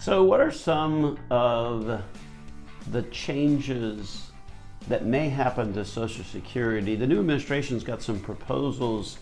So what are some of the changes that may happen to Social Security? The new administration's got some proposals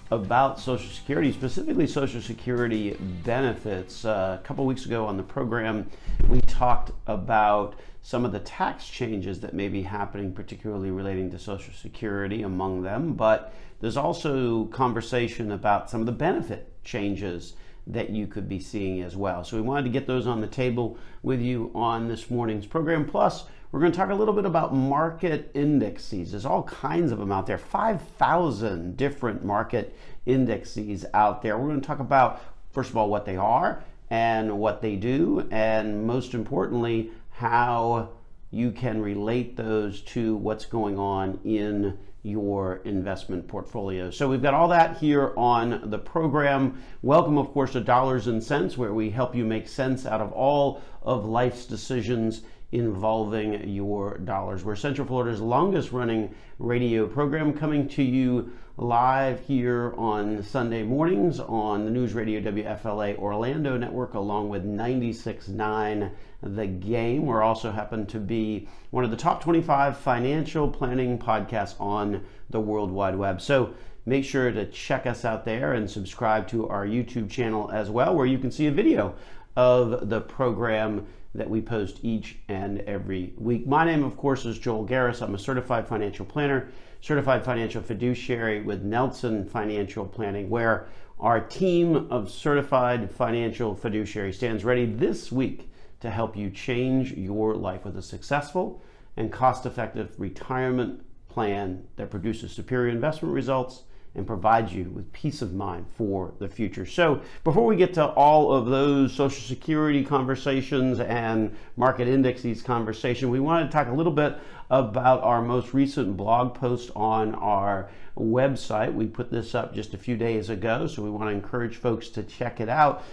about Social Security, specifically Social Security benefits. A couple weeks ago on the program, we talked about some of the tax changes that may be happening, particularly relating to Social Security among them, but there's also conversation about some of the benefit changes that you could be seeing as well. So we wanted to get those on the table with you on this morning's program. Plus, we're going to talk a little bit about market indexes. There's all kinds of them out there, 5,000 different market indexes out there. We're going to talk about, first of all, what they are and what they do, and most importantly, how you can relate those to what's going on in your investment portfolio. So we've got all that here on the program. Welcome, of course, to Dollars and Cents, where we help you make sense out of all of life's decisions involving your dollars. We're Central Florida's longest running radio program, coming to you live here on Sunday mornings on the News Radio WFLA Orlando network, along with 96.9 The Game. We're also happen to be one of the top 25 financial planning podcasts on the World Wide Web. So make sure to check us out there and subscribe to our YouTube channel as well, where you can see a video of the program that we post each and every week. My name, of course, is Joel Garris. I'm a certified financial planner, certified financial fiduciary with Nelson Financial Planning, where our team of certified financial fiduciary stands ready this week to help you change your life with a successful and cost-effective retirement plan that produces superior investment results and provides you with peace of mind for the future. So before we get to all of those Social Security conversations and market indexes conversation, we wanted to talk a little bit about our most recent blog post on our website. We put this up just a few days ago, so we want to encourage folks to check it out.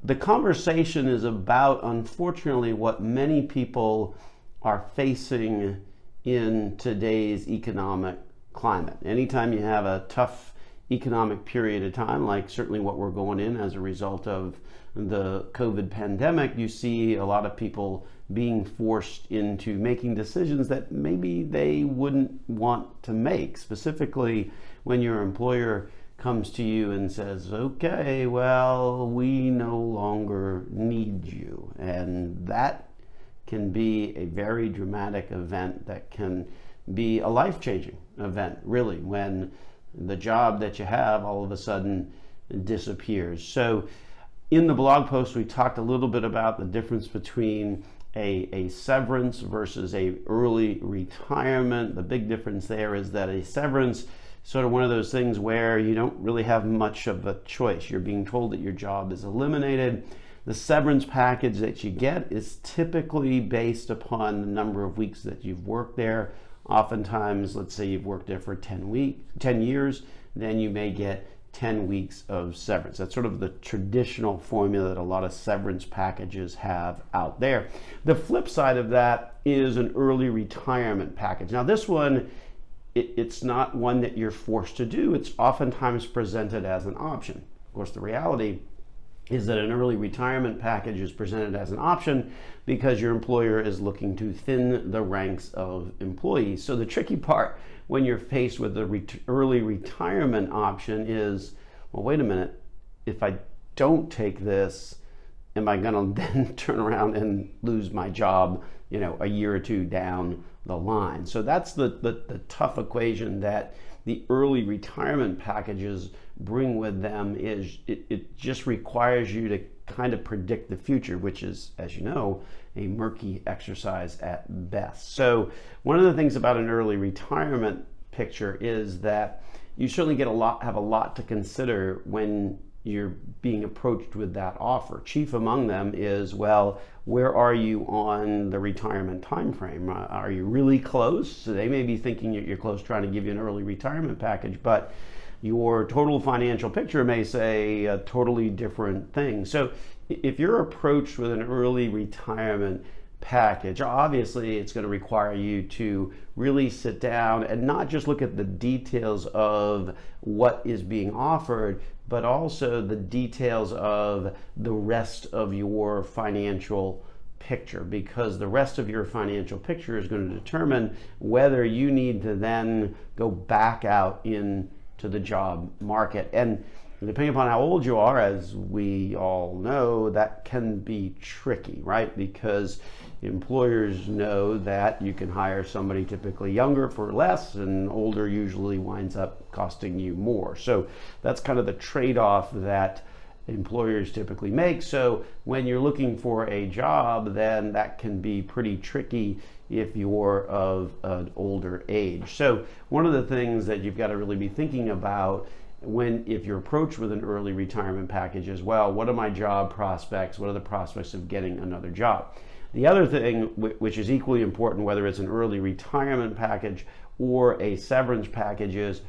The conversation is about, unfortunately, what many people are facing in today's economic climate. Anytime you have a tough economic period of time, like certainly what we're going in as a result of the COVID pandemic, you see a lot of people being forced into making decisions that maybe they wouldn't want to make, specifically when your employer comes to you and says, okay, well, we no longer need you. And that can be a very dramatic event that can be a life-changing event, really, when the job that you have all of a sudden disappears. So in the blog post, we talked a little bit about the difference between a severance versus a early retirement. The big difference there is that a severance is sort of one of those things where you don't really have much of a choice. You're being told that your job is eliminated. The severance package that you get is typically based upon the number of weeks that you've worked there. Oftentimes, let's say you've worked there for 10 years, then you may get 10 weeks of severance. That's sort of the traditional formula that a lot of severance packages have out there. The flip side of that is an early retirement package. Now this one, it's not one that you're forced to do. It's oftentimes presented as an option. Of course, the reality is that an early retirement package is presented as an option because your employer is looking to thin the ranks of employees. So the tricky part when you're faced with the early retirement option is, well, wait a minute, if I don't take this, am I going to then turn around and lose my job, a year or two down the line? So that's the tough equation that the early retirement packages bring with them. Is it just requires you to kind of predict the future, which is, as you know, a murky exercise at best. So one of the things about an early retirement picture is that you certainly have a lot to consider when you're being approached with that offer. Chief among them is, well, where are you on the retirement time frame? Are you really close? So they may be thinking you're close, trying to give you an early retirement package, but your total financial picture may say a totally different thing. So if you're approached with an early retirement package. Obviously, it's going to require you to really sit down and not just look at the details of what is being offered, but also the details of the rest of your financial picture, because the rest of your financial picture is going to determine whether you need to then go back out into the job market. And depending upon how old you are, as we all know, that can be tricky, right? Because employers know that you can hire somebody typically younger for less, and older usually winds up costing you more. So that's kind of the trade-off that employers typically make. So when you're looking for a job, then that can be pretty tricky if you're of an older age. So one of the things that you've got to really be thinking about if you're approached with an early retirement package as well, what are my job prospects? What are the prospects of getting another job? The other thing, which is equally important, whether it's an early retirement package or a severance package, is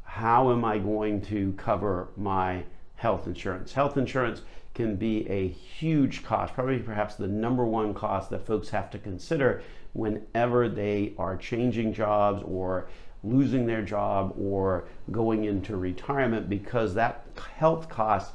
how am I going to cover my health insurance? Health insurance can be a huge cost, probably perhaps the number one cost that folks have to consider whenever they are changing jobs or losing their job or going into retirement, because that health cost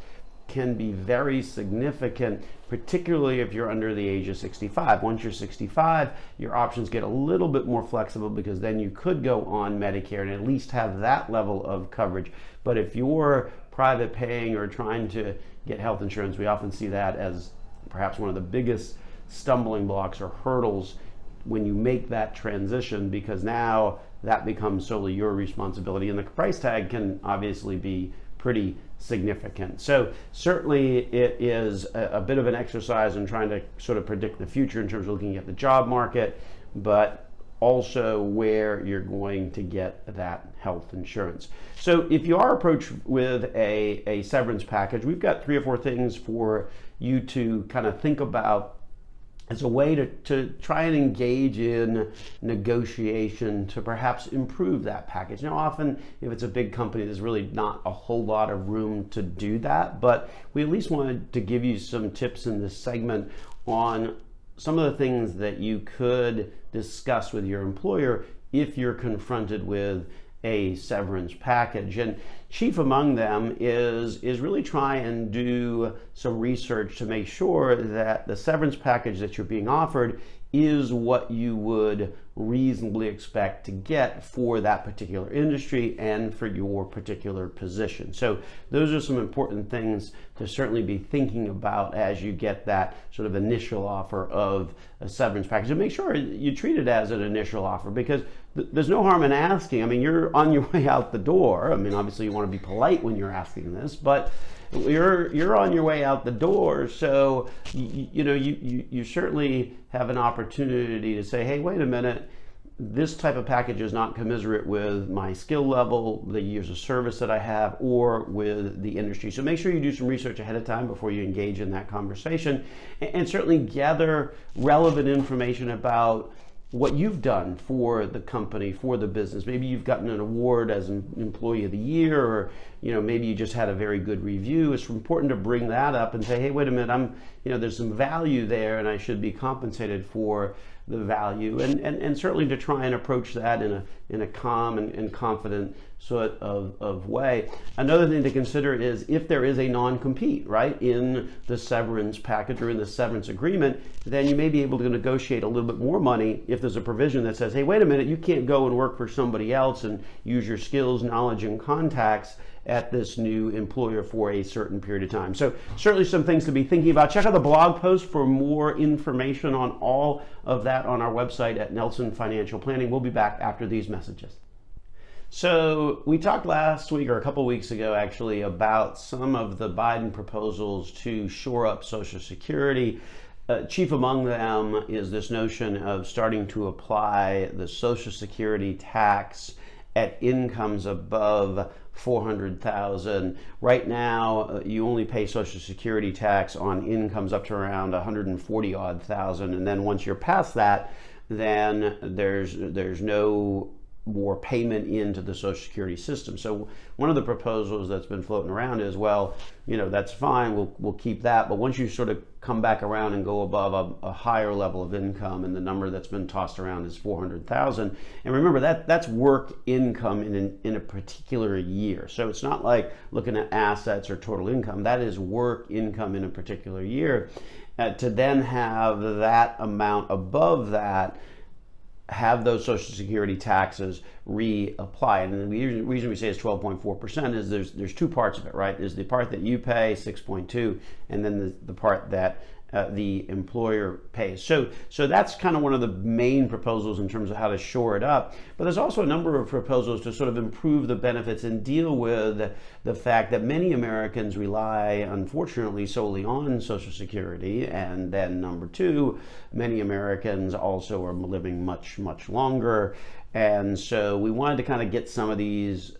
can be very significant, particularly if you're under the age of 65. Once you're 65, your options get a little bit more flexible, because then you could go on Medicare and at least have that level of coverage. But if you're private paying or trying to get health insurance, we often see that as perhaps one of the biggest stumbling blocks or hurdles when you make that transition, because now that becomes solely your responsibility, and the price tag can obviously be pretty significant. So certainly it is a bit of an exercise in trying to sort of predict the future in terms of looking at the job market, but also where you're going to get that health insurance. So if you are approached with a severance package, we've got 3 or 4 things for you to kind of think about as a way to try and engage in negotiation to perhaps improve that package. Now, often if it's a big company, there's really not a whole lot of room to do that, but we at least wanted to give you some tips in this segment on some of the things that you could discuss with your employer if you're confronted with a severance package. And chief among them is really try and do some research to make sure that the severance package that you're being offered is what you would reasonably expect to get for that particular industry and for your particular position. So those are some important things to certainly be thinking about as you get that sort of initial offer of a severance package. And make sure you treat it as an initial offer, because there's no harm in asking. I mean, you're on your way out the door. I mean, obviously you want to be polite when you're asking this, but you're on your way out the door, so you certainly have an opportunity to say, hey, wait a minute, this type of package is not commensurate with my skill level, the years of service that I have, or with the industry. So make sure you do some research ahead of time before you engage in that conversation, and certainly gather relevant information about what you've done for the company, for the business. Maybe you've gotten an award as an employee of the year, or maybe you just had a very good review. It's important to bring that up and say, hey, wait a minute, there's some value there and I should be compensated for the value, and certainly to try and approach that in a calm and confident sort of way. Another thing to consider is if there is a non-compete, right, in the severance package or in the severance agreement, then you may be able to negotiate a little bit more money if there's a provision that says, hey, wait a minute, you can't go and work for somebody else and use your skills, knowledge, and contacts at this new employer for a certain period of time. So certainly some things to be thinking about. Check out the blog post for more information on all of that on our website at Nelson Financial Planning. We'll be back after these messages. So we talked last week, or a couple weeks ago actually, about some of the Biden proposals to shore up Social Security. Chief among them is this notion of starting to apply the Social Security tax at incomes above $400,000. Right now, you only pay Social Security tax on incomes up to around 140 odd thousand, and then once you're past that, then there's no more payment into the Social Security system. So one of the proposals that's been floating around is, well, that's fine, we'll keep that, but once you sort of come back around and go above a higher level of income, and the number that's been tossed around is 400,000, and remember that's work income in a particular year. So it's not like looking at assets or total income. That is work income in a particular year. To then have that amount above that, have those Social Security taxes reapplied. And the reason we say it's 12.4% is there's two parts of it, right? There's the part that you pay, 6.2, and then the part that the employer pays. So that's kind of one of the main proposals in terms of how to shore it up. But there's also a number of proposals to sort of improve the benefits and deal with the fact that many Americans rely, unfortunately, solely on Social Security. And then number two, many Americans also are living much, much longer. And so we wanted to kind of get some of these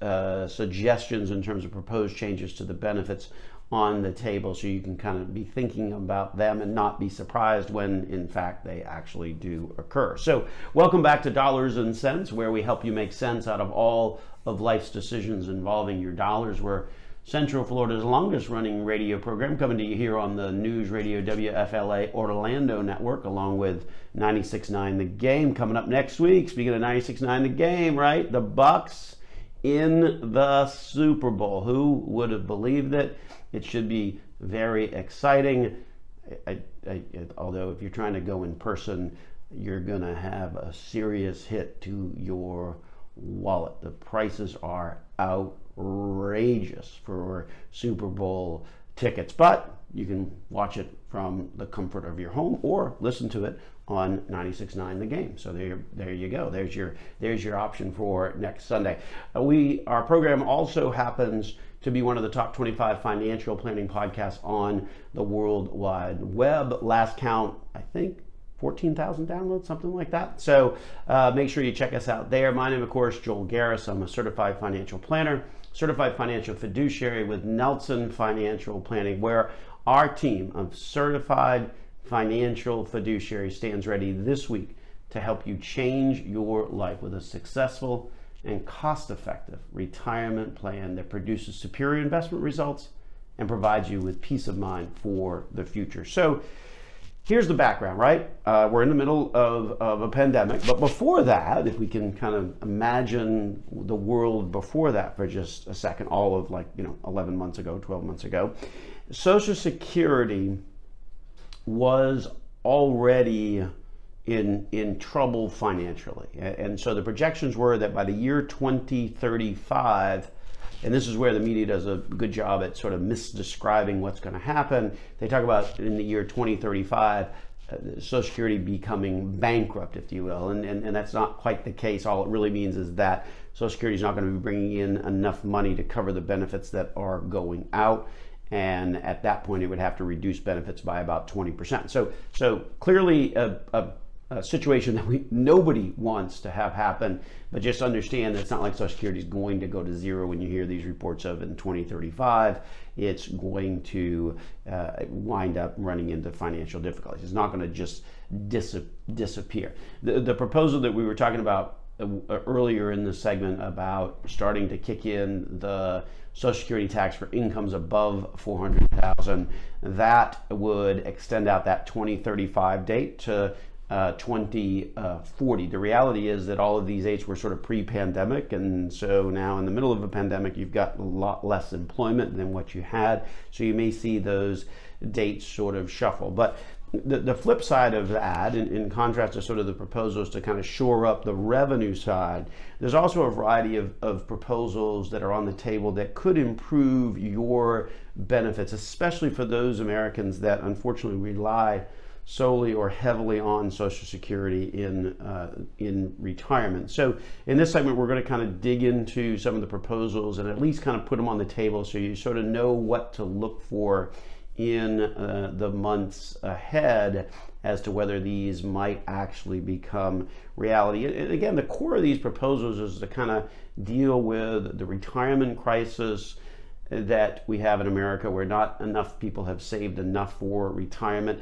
suggestions in terms of proposed changes to the benefits on the table, so you can kind of be thinking about them and not be surprised when in fact they actually do occur. So welcome back to Dollars and Cents, where we help you make sense out of all of life's decisions involving your dollars. We're Central Florida's longest running radio program, coming to you here on the News Radio WFLA Orlando network, along with 96.9 The Game. Coming up next week, speaking of 96.9 The Game, right? The Bucks in the Super Bowl. Who would have believed it? It should be very exciting. Although if you're trying to go in person, you're going to have a serious hit to your wallet. The prices are outrageous for Super Bowl tickets, but you can watch it from the comfort of your home or listen to it on 96.9 The Game. So there you go. There's your option for next Sunday. Our program also happens to be one of the top 25 financial planning podcasts on the World Wide Web. Last count, I think 14,000 downloads, something like that. So make sure you check us out there. My name, of course, Joel Garris. I'm a certified financial planner, certified financial fiduciary with Nelson Financial Planning, where our team of certified financial fiduciaries stands ready this week to help you change your life with a successful and cost-effective retirement plan that produces superior investment results and provides you with peace of mind for the future. So here's the background, right? We're in the middle of a pandemic, but before that, if we can kind of imagine the world before that for just a second, all of 11 months ago, 12 months ago, Social Security was already in trouble financially. And so the projections were that by the year 2035, and this is where the media does a good job at sort of misdescribing what's going to happen. They talk about in the year 2035, Social Security becoming bankrupt, if you will. And that's not quite the case. All it really means is that Social Security is not going to be bringing in enough money to cover the benefits that are going out. And at that point, it would have to reduce benefits by about 20%. So clearly a situation that nobody wants to have happen, but just understand that it's not like Social Security is going to go to zero when you hear these reports of in 2035. It's going to wind up running into financial difficulties. It's not going to just disappear. The proposal that we were talking about earlier in this segment about starting to kick in the Social Security tax for incomes above 400,000, that would extend out that 2035 date to 2040. The reality is that all of these dates were sort of pre-pandemic, and so now in the middle of a pandemic, you've got a lot less employment than what you had, so you may see those dates sort of shuffle. But the flip side of that, in contrast to sort of the proposals to kind of shore up the revenue side, there's also a variety of proposals that are on the table that could improve your benefits, especially for those Americans that unfortunately rely solely or heavily on Social Security in retirement. So in this segment, we're going to kind of dig into some of the proposals and at least kind of put them on the table so you sort of know what to look for in the months ahead as to whether these might actually become reality. And again, the core of these proposals is to kind of deal with the retirement crisis that we have in America, where not enough people have saved enough for retirement.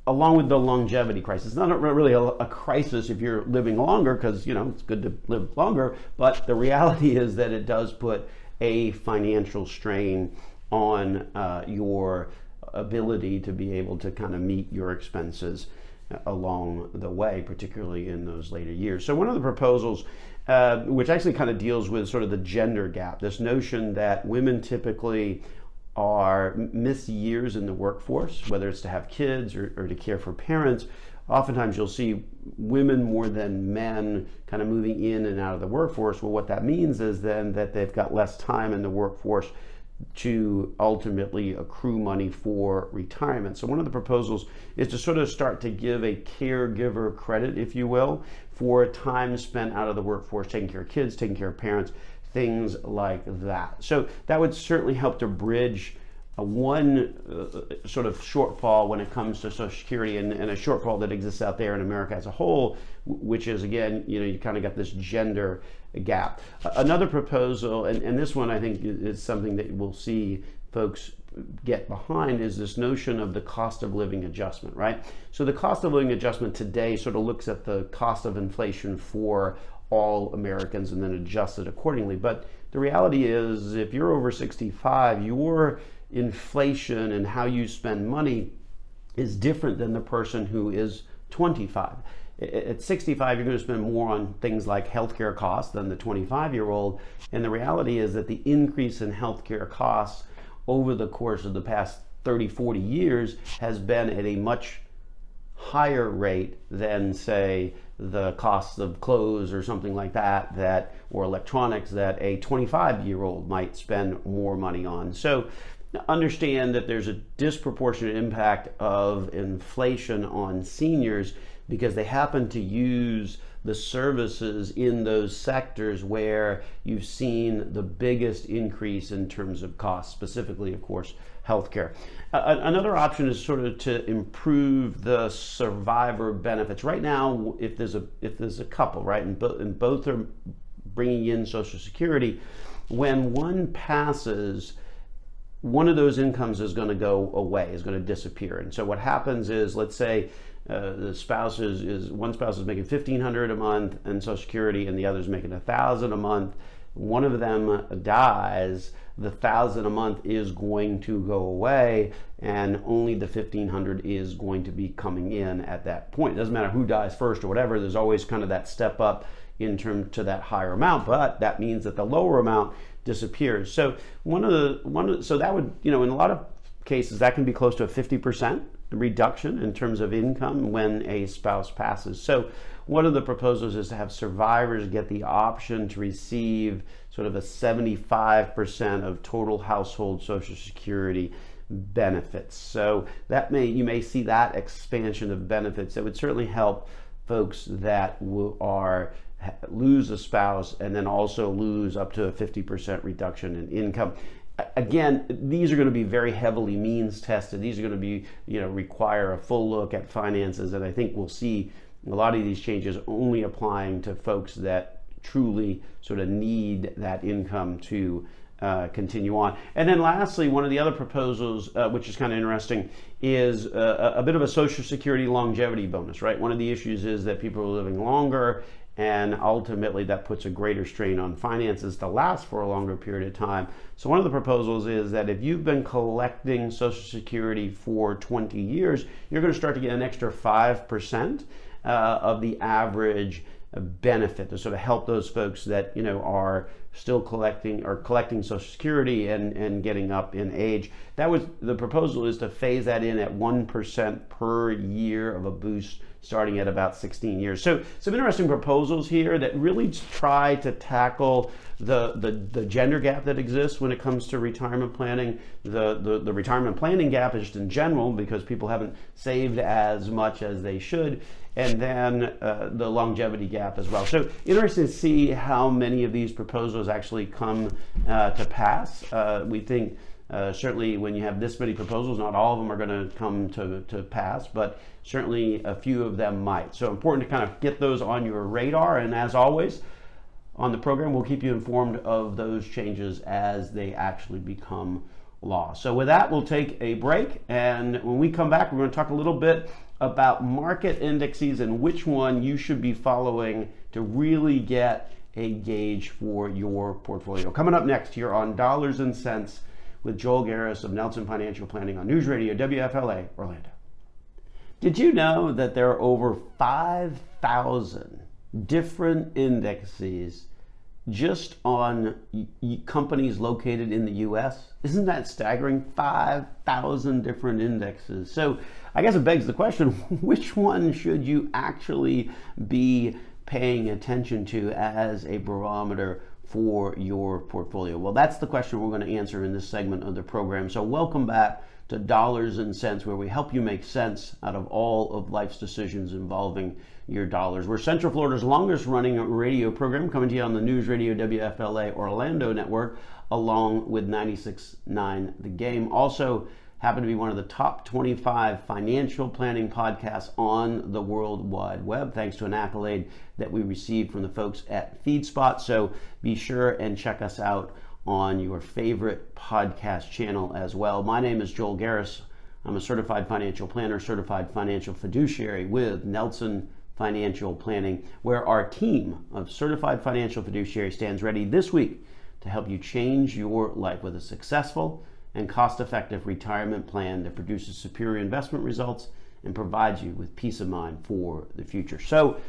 along with the longevity crisis. It's not really a crisis if you're living longer, because it's good to live longer, but the reality is that it does put a financial strain on your ability to be able to kind of meet your expenses along the way, particularly in those later years. So one of the proposals, which actually kind of deals with sort of the gender gap, this notion that women typically miss years in the workforce, whether it's to have kids or to care for parents. Oftentimes you'll see women more than men kind of moving in and out of the workforce. Well, what that means is then that they've got less time in the workforce to ultimately accrue money for retirement. So one of the proposals is to sort of start to give a caregiver credit, if you will, for time spent out of the workforce, taking care of kids, taking care of parents, things like that. So that would certainly help to bridge one sort of shortfall when it comes to Social Security, and a shortfall that exists out there in America as a whole, which is, again, you kind of got this gender gap. Another proposal, and this one I think is something that we'll see folks get behind, is this notion of the cost of living adjustment, right? So the cost of living adjustment today sort of looks at the cost of inflation for all Americans and then adjusts it accordingly. But the reality is, if you're over 65, your inflation and how you spend money is different than the person who is 25. At 65, you're going to spend more on things like healthcare costs than the 25-year-old. And the reality is that the increase in healthcare costs over the course of the past 30, 40 years has been at a much higher rate than, say, the costs of clothes or something like that, or electronics, that a 25-year-old might spend more money on. So understand that there's a disproportionate impact of inflation on seniors because they happen to use the services in those sectors where you've seen the biggest increase in terms of costs, specifically, of course, healthcare. Another option is sort of to improve the survivor benefits. Right now, if there's a couple, right, and both are bringing in Social Security, when one passes, one of those incomes is going to go away, is going to disappear. And so what happens is, let's say one spouse is making $1,500 a month in Social Security and the other's making $1,000 a month. One of them dies, the $1,000 a month is going to go away, and only the $1,500 is going to be coming in at that point. It doesn't matter who dies first or whatever. There's always kind of that step up in terms to that higher amount, but that means that the lower amount disappears. So so that would, in a lot of cases, that can be close to a 50% reduction in terms of income when a spouse passes. So one of the proposals is to have survivors get the option to receive sort of a 75% of total household Social Security benefits. So you may see that expansion of benefits. That would certainly help folks that lose a spouse and then also lose up to a 50% reduction in income. Again, these are going to be very heavily means tested. These are going to be, require a full look at finances, and I think we'll see a lot of these changes only applying to folks that truly sort of need that income to continue on. And then lastly, one of the other proposals, which is kind of interesting, is a bit of a Social Security longevity bonus, right? One of the issues is that people are living longer, and ultimately that puts a greater strain on finances to last for a longer period of time. So one of the proposals is that if you've been collecting Social Security for 20 years, you're going to start to get an extra 5% of the average benefit to sort of help those folks that are still collecting Social Security and getting up in age. The proposal is to phase that in at 1% per year of a boost starting at about 16 years. So some interesting proposals here that really try to tackle the gender gap that exists when it comes to retirement planning. The retirement planning gap is just in general because people haven't saved as much as they should. And then the longevity gap as well. So interesting to see how many of these proposals actually come to pass. We think certainly when you have this many proposals, not all of them are going to come to pass, but certainly a few of them might. So important to kind of get those on your radar. And as always, on the program, we'll keep you informed of those changes as they actually become law. So with that, we'll take a break, and when we come back, we're going to talk a little bit about market indices and which one you should be following to really get a gauge for your portfolio. Coming up next here on Dollars and Cents with Joel Garris of Nelson Financial Planning on News Radio WFLA Orlando. Did you know that there are over 5,000 different indexes just on companies located in the U.S.? Isn't that staggering? 5,000 different indexes. So I guess it begs the question, which one should you actually be paying attention to as a barometer for your portfolio? Well, that's the question we're going to answer in this segment of the program. So welcome back to Dollars and Cents, where we help you make sense out of all of life's decisions involving your dollars. We're Central Florida's longest running radio program, coming to you on the News Radio WFLA Orlando network, along with 96.9 The Game. Also happen to be one of the top 25 financial planning podcasts on the World Wide Web, thanks to an accolade that we received from the folks at FeedSpot. So be sure and check us out on your favorite podcast channel as well. My name is Joel Garris. I'm a certified financial planner, certified financial fiduciary with Nelson Financial Planning, where our team of certified financial fiduciaries stands ready this week to help you change your life with a successful and cost-effective retirement plan that produces superior investment results and provides you with peace of mind for the future. So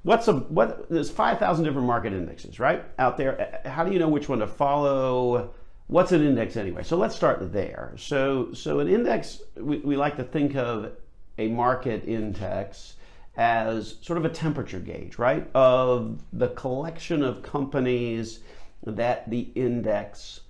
there's 5,000 different market indexes, right, out there. How do you know which one to follow? What's an index anyway? So let's start there. So an index, we like to think of a market index as sort of a temperature gauge, right, of the collection of companies that the index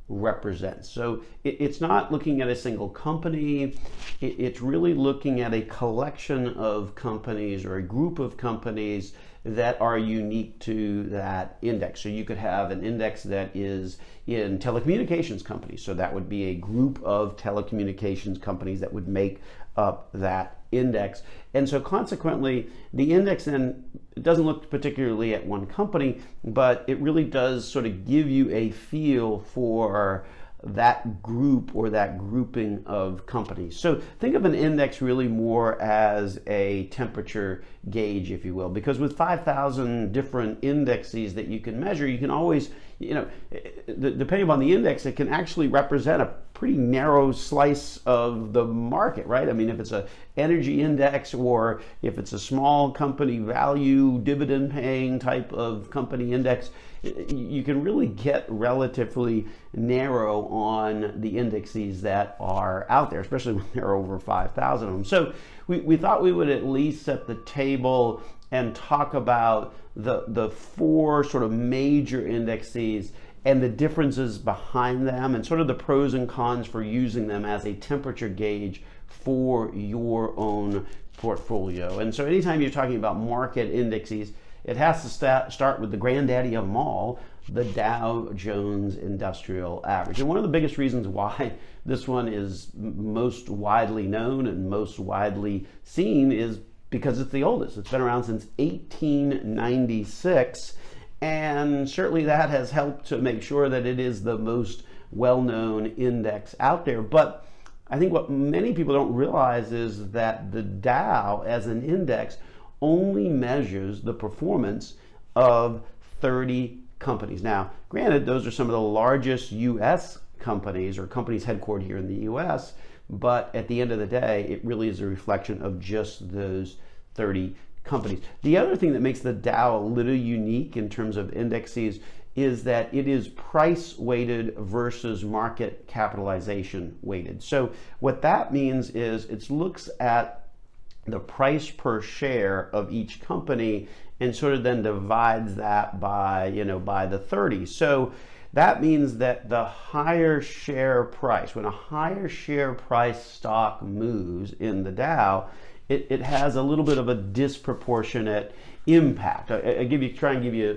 represents. So it's not looking at a single company, it's really looking at a collection of companies or a group of companies that are unique to that index. So you could have an index that is in telecommunications companies, so that would be a group of telecommunications companies that would make up that index. And so consequently, the index then doesn't look particularly at one company, but it really does sort of give you a feel for that group or that grouping of companies. So think of an index really more as a temperature gauge, if you will, because with 5,000 different indexes that you can measure, you can always, depending upon the index, it can actually represent a pretty narrow slice of the market, right? I mean, if it's a energy index or if it's a small company value dividend paying type of company index, you can really get relatively narrow on the indexes that are out there, especially when there are over 5,000 of them. So we thought we would at least set the table and talk about the four sort of major indexes and the differences behind them and sort of the pros and cons for using them as a temperature gauge for your own portfolio. And so anytime you're talking about market indexes, it has to start with the granddaddy of them all, the Dow Jones Industrial Average. And one of the biggest reasons why this one is most widely known and most widely seen is because it's the oldest. It's been around since 1896. And certainly that has helped to make sure that it is the most well-known index out there. But I think what many people don't realize is that the Dow as an index only measures the performance of 30 companies. Now, granted, those are some of the largest U.S. companies or companies headquartered here in the U.S., but at the end of the day, it really is a reflection of just those 30 companies. The other thing that makes the Dow a little unique in terms of indexes is that it is price weighted versus market capitalization weighted. So what that means is it looks at the price per share of each company and sort of then divides that by the 30. So that means that the higher share price, when a higher share price stock moves in the Dow, it has a little bit of a disproportionate impact. I try and give you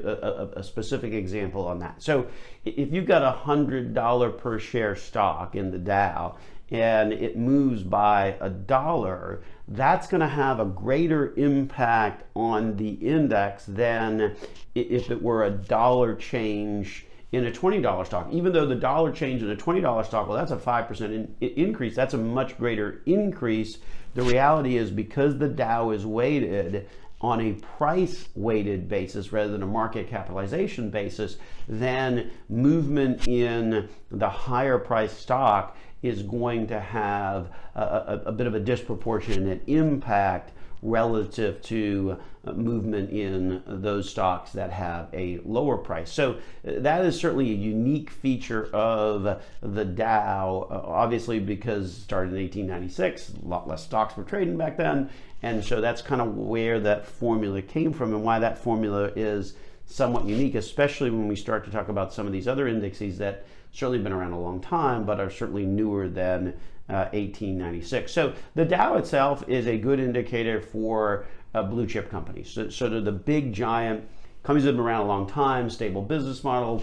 a specific example on that. So if you've got $100 per share stock in the Dow and it moves by $1, that's going to have a greater impact on the index than if it were $1 change in a $20 stock. Even though the dollar change in a $20 stock, well, that's a 5% increase. That's a much greater increase. The reality is, because the Dow is weighted on a price weighted basis rather than a market capitalization basis, then movement in the higher price stock is going to have a bit of a disproportionate impact relative to movement in those stocks that have a lower price. So that is certainly a unique feature of the Dow, obviously because it started in 1896, a lot less stocks were trading back then, and so that's kind of where that formula came from and why that formula is somewhat unique, especially when we start to talk about some of these other indexes that certainly been around a long time but are certainly newer than 1896. So the Dow itself is a good indicator for blue chip companies. So they're the big giant companies that have been around a long time, stable business model,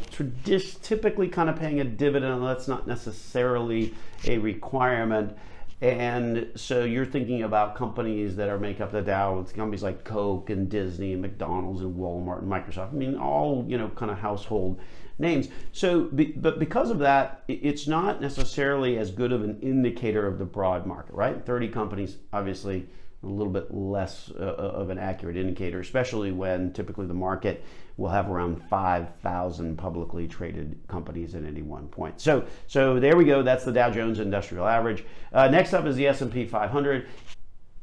typically kind of paying a dividend. That's not necessarily a requirement. And so you're thinking about companies that are make up the Dow. It's companies like Coke and Disney and McDonald's and Walmart and Microsoft. I mean, all, kind of household names. So, but because of that, it's not necessarily as good of an indicator of the broad market, right? 30 companies, obviously a little bit less of an accurate indicator, especially when typically the market will have around 5,000 publicly traded companies at any one point. So there we go. That's the Dow Jones Industrial Average. Next up is the S&P 500.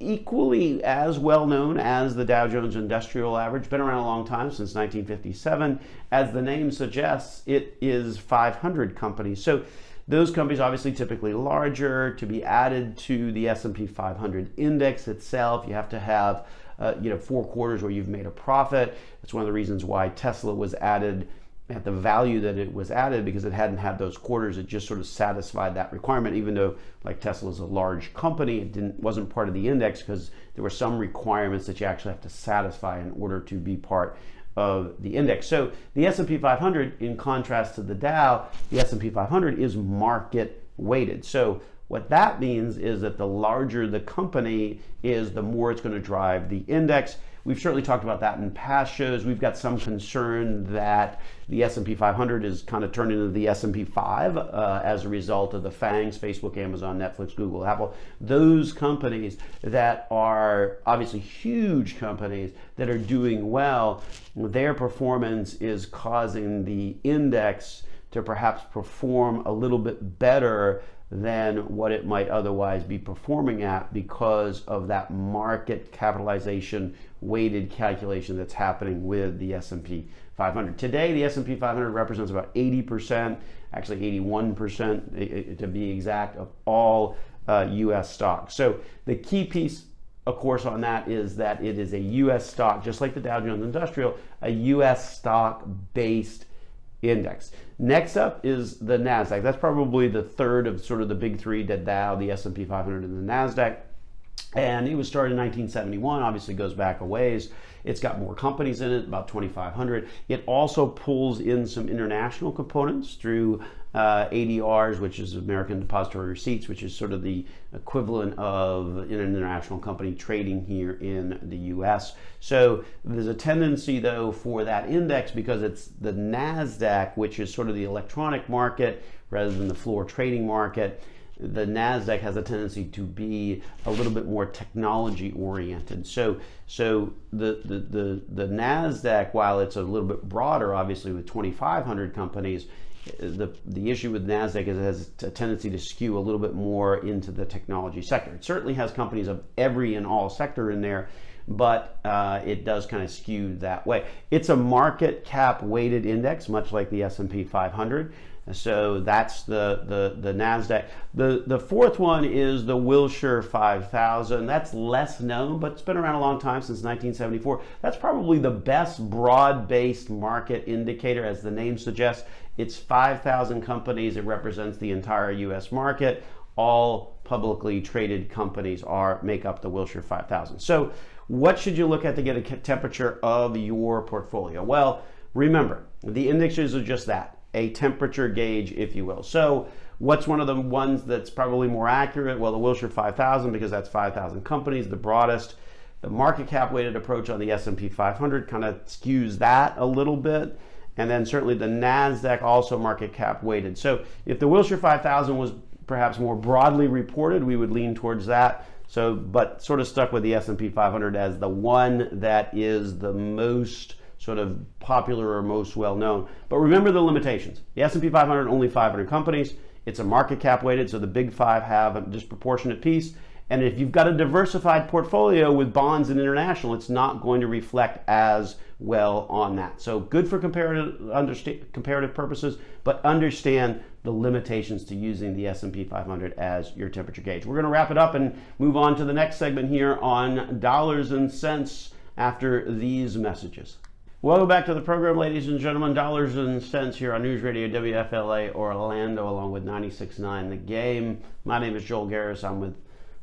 Equally as well known as the Dow Jones Industrial Average, been around a long time, since 1957. As the name suggests, it is 500 companies. So those companies obviously typically larger. To be added to the S&P 500 index itself, you have to have 4 quarters where you've made a profit. That's one of the reasons why Tesla was added at the value that it was added, because it hadn't had those quarters. It just sort of satisfied that requirement, even though, like, Tesla is a large company, it wasn't part of the index because there were some requirements that you actually have to satisfy in order to be part of the index. So the S&P 500, in contrast to the Dow, the S&P 500 is market weighted. So what that means is that the larger the company is, the more it's going to drive the index. We've certainly talked about that in past shows. We've got some concern that the S&P 500 is kind of turned into the S&P 5 as a result of the FANGs, Facebook, Amazon, Netflix, Google, Apple. Those companies that are obviously huge companies that are doing well, their performance is causing the index to perhaps perform a little bit better than what it might otherwise be performing at, because of that market capitalization weighted calculation that's happening with the S&P 500. Today, the S&P 500 represents about 80%, actually 81% to be exact, of all US stocks. So the key piece, of course, on that is that it is a US stock, just like the Dow Jones Industrial, a US stock based index. Next up is the NASDAQ. That's probably the third of sort of the big three, the Dow, the S&P 500, and the NASDAQ. And it was started in 1971, obviously goes back a ways. It's got more companies in it, about 2,500. It also pulls in some international components through ADRs, which is American Depository Receipts, which is sort of the equivalent of an international company trading here in the US. So there's a tendency, though, for that index, because it's the NASDAQ, which is sort of the electronic market rather than the floor trading market. The NASDAQ has a tendency to be a little bit more technology oriented. So the NASDAQ, while it's a little bit broader, obviously with 2,500 companies, the issue with NASDAQ is it has a tendency to skew a little bit more into the technology sector. It certainly has companies of every and all sector in there, but it does kind of skew that way. It's a market cap weighted index, much like the S&P 500. So that's the NASDAQ. The fourth one is the Wilshire 5000. That's less known, but it's been around a long time, since 1974. That's probably the best broad-based market indicator, as the name suggests. It's 5,000 companies. It represents the entire US market. All publicly traded companies make up the Wilshire 5000. So what should you look at to get a temperature of your portfolio? Well, remember, the indexes are just that, a temperature gauge, if you will. So what's one of the ones that's probably more accurate? Well, the Wilshire 5000, because that's 5,000 companies, the broadest. The market cap weighted approach on the S&P 500 kind of skews that a little bit. And then certainly the NASDAQ also market cap weighted. So if the Wilshire 5000 was perhaps more broadly reported, we would lean towards that. So, but sort of stuck with the S&P 500 as the one that is the most sort of popular or most well known. But remember the limitations. The S&P 500, only 500 companies. It's a market cap weighted, so the big five have a disproportionate piece. And if you've got a diversified portfolio with bonds and international, it's not going to reflect as well on that. So good for comparative purposes, but understand the limitations to using the S&P 500 as your temperature gauge. We're going to wrap it up and move on to the next segment here on dollars and cents after these messages. Welcome back to the program, ladies and gentlemen. Dollars and cents here on News Radio WFLA Orlando, along with 96.9 The Game. My name is Joel Garris. I'm with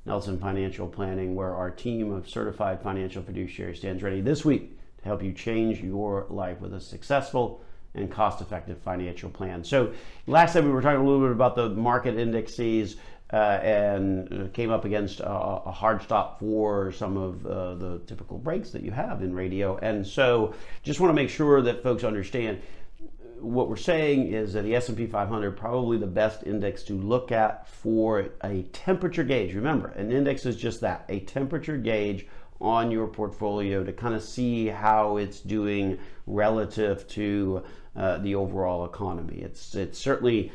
Nelson Financial Planning, where our team of certified financial fiduciaries stands ready this week to help you change your life with a successful and cost-effective financial plan. So last time we were talking a little bit about the market indexes and came up against a hard stop for some of the typical breaks that you have in radio. And so just want to make sure that folks understand what we're saying is that the S&P 500 probably the best index to look at for a temperature gauge. Remember, an index is just that, a temperature gauge on your portfolio to kind of see how it's doing relative to the overall economy. It certainly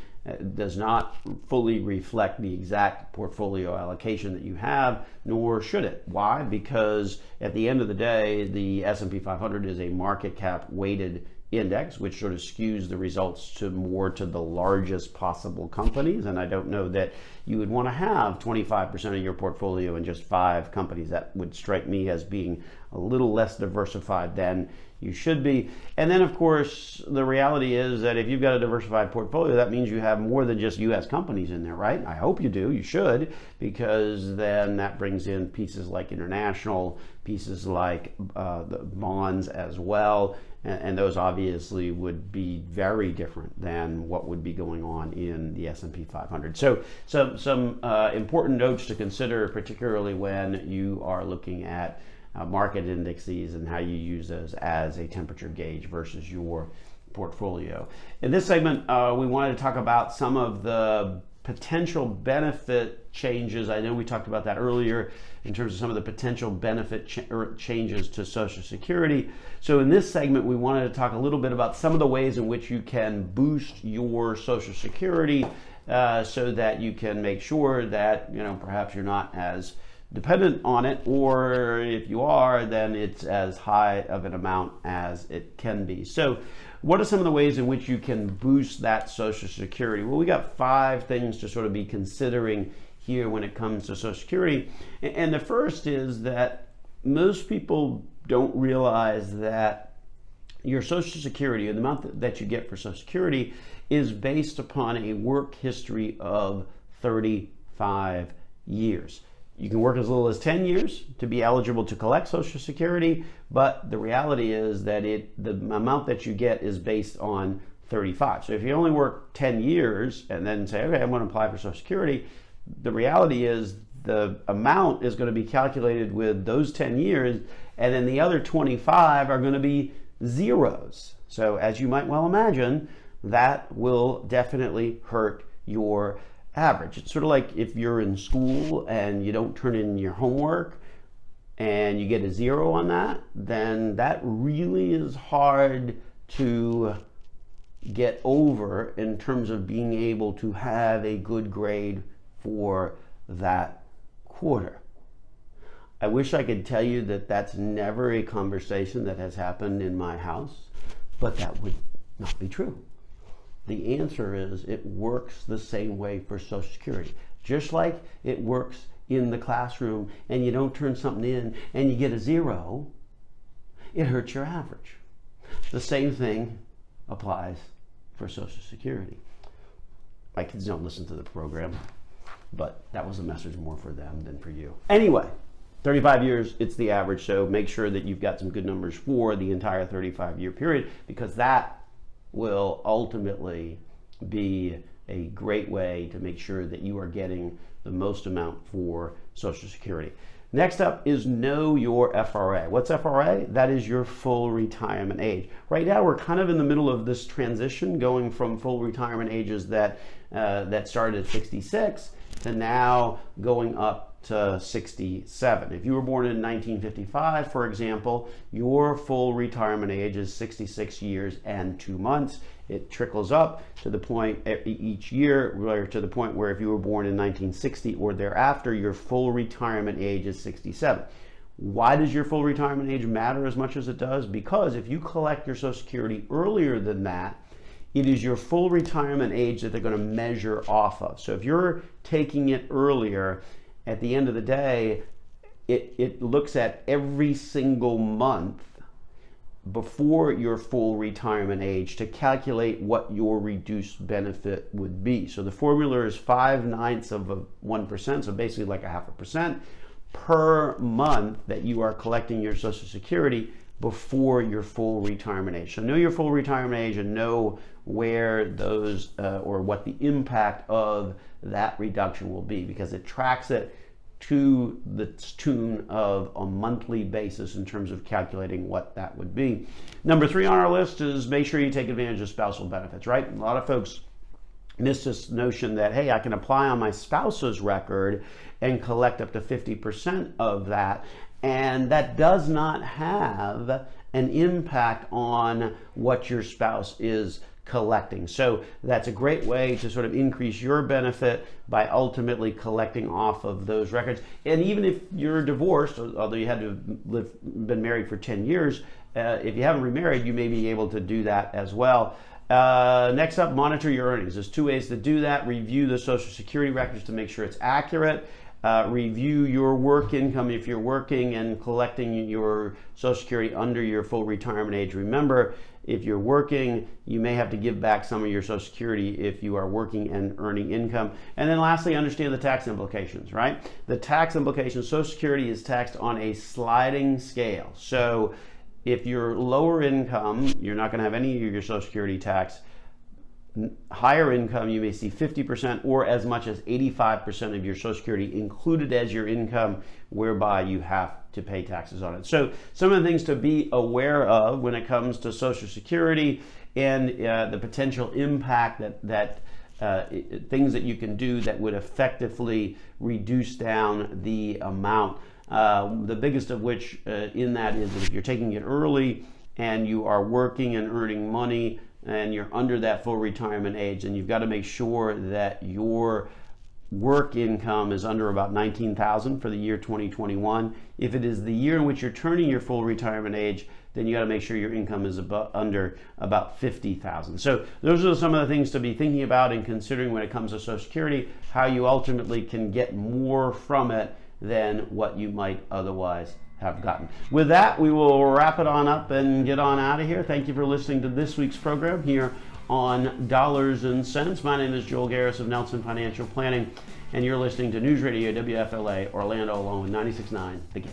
does not fully reflect the exact portfolio allocation that you have, nor should it. Why? Because at the end of the day, the S&P 500 is a market cap weighted index, which sort of skews the results to more to the largest possible companies. And I don't know that you would want to have 25% of your portfolio in just 5 companies. That would strike me as being a little less diversified than you should be. And then of course, the reality is that if you've got a diversified portfolio, that means you have more than just US companies in there, right? I hope you do, you should, because then that brings in pieces like international, pieces like the bonds as well. And those obviously would be very different than what would be going on in the S&P 500. So some important notes to consider, particularly when you are looking at market indexes and how you use those as a temperature gauge versus your portfolio. In this segment, we wanted to talk about some of the potential benefit changes. I know we talked about that earlier in terms of some of the potential benefit changes to Social Security. So in this segment, we wanted to talk a little bit about some of the ways in which you can boost your Social Security so that you can make sure that, you know, perhaps you're not as dependent on it, or if you are, then it's as high of an amount as it can be. So what are some of the ways in which you can boost that Social Security? Well, we got 5 things to sort of be considering here when it comes to Social Security. And the first is that most people don't realize that your Social Security, or the amount that you get for Social Security, is based upon a work history of 35 years. You can work as little as 10 years to be eligible to collect Social Security, but the reality is that the amount that you get is based on 35. So if you only work 10 years and then say, okay, I'm going to apply for Social Security, the reality is the amount is going to be calculated with those 10 years, and then the other 25 are going to be zeros. So as you might well imagine, that will definitely hurt your average. It's sort of like if you're in school and you don't turn in your homework and you get a 0 on that, then that really is hard to get over in terms of being able to have a good grade for that quarter. I wish I could tell you that that's never a conversation that has happened in my house, but that would not be true. The answer is it works the same way for Social Security. Just like it works in the classroom and you don't turn something in and you get a 0, it hurts your average. The same thing applies for Social Security. My kids don't listen to the program, but that was a message more for them than for you. Anyway, 35 years, it's the average, so make sure that you've got some good numbers for the entire 35-year period, because that will ultimately be a great way to make sure that you are getting the most amount for Social Security. Next up is know your FRA. What's FRA? That is your full retirement age. Right now, we're kind of in the middle of this transition, going from full retirement ages that started at 66 to now going up to 67. If you were born in 1955, for example, your full retirement age is 66 years and 2 months. It trickles up to the point each year, or to the point where if you were born in 1960 or thereafter, your full retirement age is 67. Why does your full retirement age matter as much as it does? Because if you collect your Social Security earlier than that, it is your full retirement age that they're going to measure off of. So if you're taking it earlier, at the end of the day, it looks at every single month before your full retirement age to calculate what your reduced benefit would be. So the formula is 5/9 of 1%, so basically like 0.5% per month that you are collecting your Social Security before your full retirement age. So know your full retirement age and know where those or what the impact of that reduction will be, because it tracks it to the tune of a monthly basis in terms of calculating what that would be. Number 3 on our list is make sure you take advantage of spousal benefits, right? A lot of folks miss this notion that, hey, I can apply on my spouse's record and collect up to 50% of that. And that does not have an impact on what your spouse is collecting. So that's a great way to sort of increase your benefit by ultimately collecting off of those records. And even if you're divorced, although you had to have been married for 10 years, if you haven't remarried, you may be able to do that as well. Next up, monitor your earnings. There's 2 ways to do that. Review the Social Security records to make sure it's accurate. Review your work income if you're working and collecting your Social Security under your full retirement age. Remember, if you're working, you may have to give back some of your Social Security if you are working and earning income. And then lastly, understand the tax implications, right? The tax implications, Social Security is taxed on a sliding scale. So if you're lower income, you're not going to have any of your Social Security tax. Higher income, you may see 50% or as much as 85% of your Social Security included as your income, whereby you have to pay taxes on it. So some of the things to be aware of when it comes to Social Security and the potential impact that things that you can do that would effectively reduce down the amount. The biggest of which in that is that if you're taking it early and you are working and earning money, and you're under that full retirement age, and you've got to make sure that your work income is under about $19,000 for the year 2021. If it is the year in which you're turning your full retirement age, then you got to make sure your income is under about $50,000. So those are some of the things to be thinking about and considering when it comes to Social Security, how you ultimately can get more from it than what you might otherwise have gotten. With that, we will wrap it on up and get on out of here. Thank you for listening to this week's program here on Dollars and Cents. My name is Joel Garris of Nelson Financial Planning, and you're listening to News Radio WFLA Orlando along with 96.9 The Game.